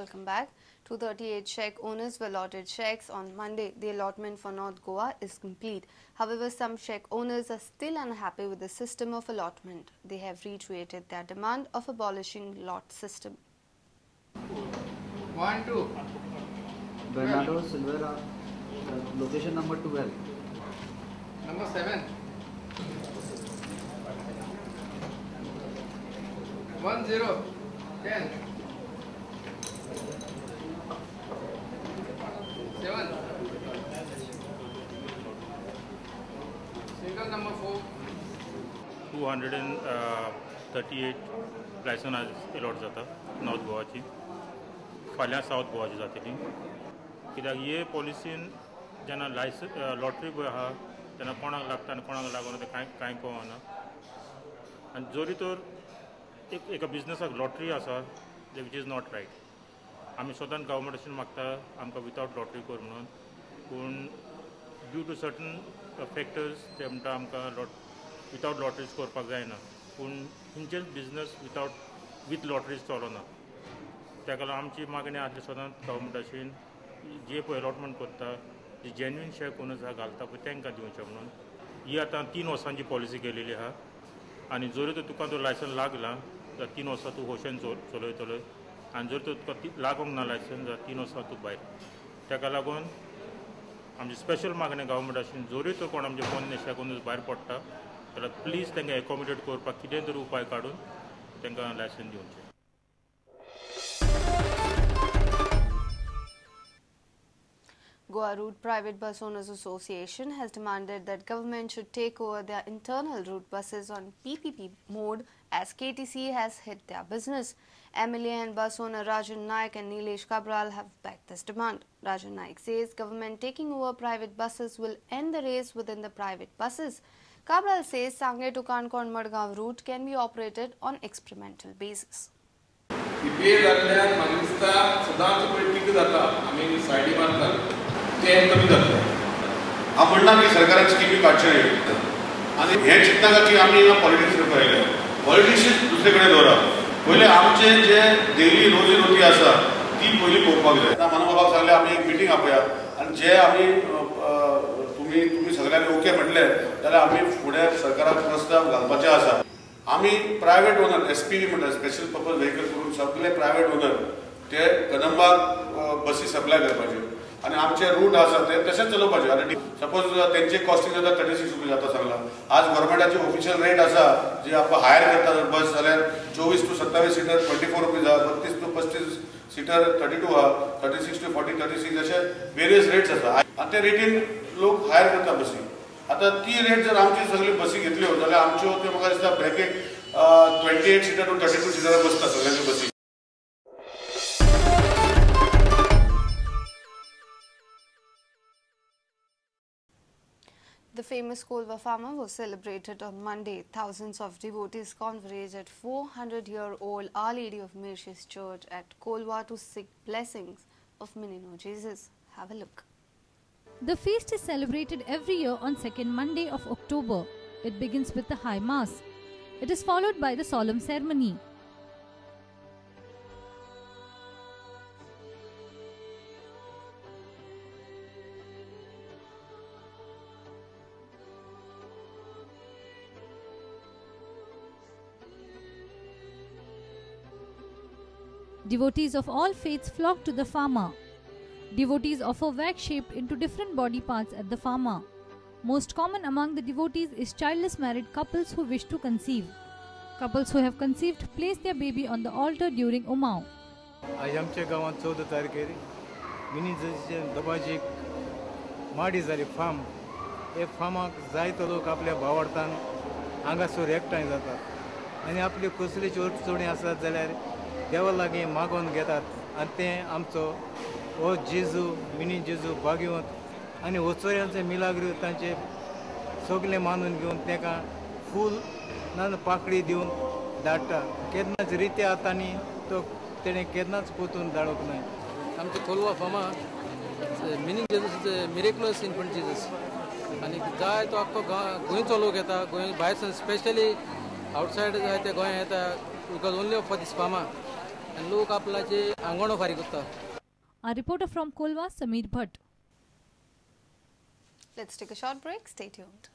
Welcome back. 238 cheque owners were allotted cheques on Monday. The allotment for North Goa is complete. However, some cheque owners are still unhappy with the system of allotment. They have reiterated their demand of abolishing lot system. 1, 2. Bernardo Silvera, location number 12. Number 7. 1, 0. 10. 7. Single number 4. 238 licence आज allot जाता north गोवाची फाल्यां south गोवाची जातली कित्याक हे पॉलिसीन जेन्ना lottery पळय आहा तेन्ना कोणाक लागता आनी कोणाक लागून तें कांय कळना आनी जोरी तर एका बिजनसाक लॉटरी आसा विच इज नॉट रायट. आमी स्वतान गव्हर्मेंटाच्यान मागता आमकां विथआउट लॉटरी कर म्हणून, पूण ड्यू टू सर्टन फॅक्टर्स ते म्हणटा आमकां विथआउट लॉटरीज करपाक जायना, पूण खंयचेच बिजनस विथ लॉटरीज चलना. ताका लागून आमची मागणी आसली स्वतान गव्हर्मेंटाची जे पळय अलॉटमेंट करता जे जेन्युइन शेअर ओनर्स घालता पळय तांकां दिवचें म्हणून. ही आतां 3 वर्सांची पॉलिसी केलेली आहा आनी जरी तर तुका तो लायसन लागला जाल्यार 3 वर्सां तूं होशेन चलयतलो आनी जर तर तुका लागूंक ना लायसन जाल्यार 3 वर्सां तूं भायर. ताका लागून आमची स्पेशल मागणी गव्हर्मेंटाची जरी तर कोण आमचे पोरणे शेअर ओनर्स भायर पडटा जाल्यार प्लीज तांकां एकोमोडेट करपाक कितें तरी उपाय काडून तांकां लायसन दिवचें. Goa Route Private Bus Owners Association has demanded that government should take over their internal route buses on PPP mode as KTC has hit their business. MLA and bus owner Rajan Naik and Nilesh Cabral have backed this demand. Rajan Naik says government taking over private buses will end the race within the private buses. Cabral says Sange to Kankon Madgaon route can be operated on experimental basis. हांव म्हणना की सरकारान स्किमी काडच्यो आनी हें चिंतनाका की आमी हिंगा पॉलिटिक्स पळयले. पॉलिटिशियन्स दुसरे कडेन दवरप, पयले आमचे जे डेली रोजी रोटी आसा ती पयली पळोवपाक जाय. मनोहरबाबाक सांगलें आमी एक मिटींग आपया आनी जे आमी तुमी सगळ्यांनी ओके म्हटले जाल्यार आमी फुडें सरकाराक प्रस्ताव घालपाचे आसा. आमी प्रायवेट ओनर SPV म्हणटा स्पेशल पर्पज व्हेकल करून सगळे प्रायवेट ओनर ते कदंबाक बसी सप्लाय करपाच्यो आनी आमचे रूट आसा ते तशेंच चलोवपाचे. आनी सपोज तेंचे कॉस्टिंग जाता 36 रुपया जाता सांगला. आज गव्हर्मेंटाची ऑफिशियल रेट आसा जी आपण हायर करता जर बस जाल्यार 24 to 27 सीटर 24 रुपीज आहा, 32 to 35 सीटर 32 आहा, 36 to 40 36 अशे वेरियस रेट्स आसा आनी ते रेटीन लोक हायर करता बसी. आता ती रेट जर आमची सगळी बसी घेतल्यो जाल्यार आमच्यो त्यो म्हाका दिसता ब्रॅकेट 28 सीटर टू 32 सीटर बसता सगळ्यांच्यो बसी. The famous Kolwa farmer was celebrated on Monday. Thousands of devotees converged at 400-year-old Our Lady of Mauritius Church at Kolwa to seek blessings of Minino Jesus. Have a look. The feast is celebrated every year on second Monday of October. It begins with the High Mass. It is followed by the solemn ceremony. Devotees of all faiths flock to the farmer. Devotees offer wax shaped into different body parts at the farmer. Most common among the devotees is childless married couples who wish to conceive. Couples who have conceived place their baby on the altar during Umau. आज आमच्या गावात 14 तारखेर mini जेजूचे दबाजीक माडी जाली farm. हे फार्माक जायतो लोक आपल्या भावार्थान हांगासर एकठांय जातात आनी आपली कसलीच अडचणी आसत जाल्यार देवा लागीं मागोवन घेतात आनी तें आमचो हो जेजू मिनी जेजू भाग्यवंत आनी वचोऱ्यांचे मिलाग्री तांचे सगळे मानून घेवन ताका फूल ना पाकळी दिवन धाडटा. केन्नाच रित्या आतांनी तो तेणें केन्नाच पोतून धाडूंक ना. आमच्या Kolwa pharma mini Jesus miraculous infant Jesus आनी जाय तो आख्खो गोंयचो लोक येता. गोंय भायर स्पेशली आवटसायड जाय ते गोंया येता because only for these pharma आनी लोक आपल्याचे आंगणो फारीक करता. A reporter from Kolwa, Sameer Bhatt. Let's take a short break. Stay tuned.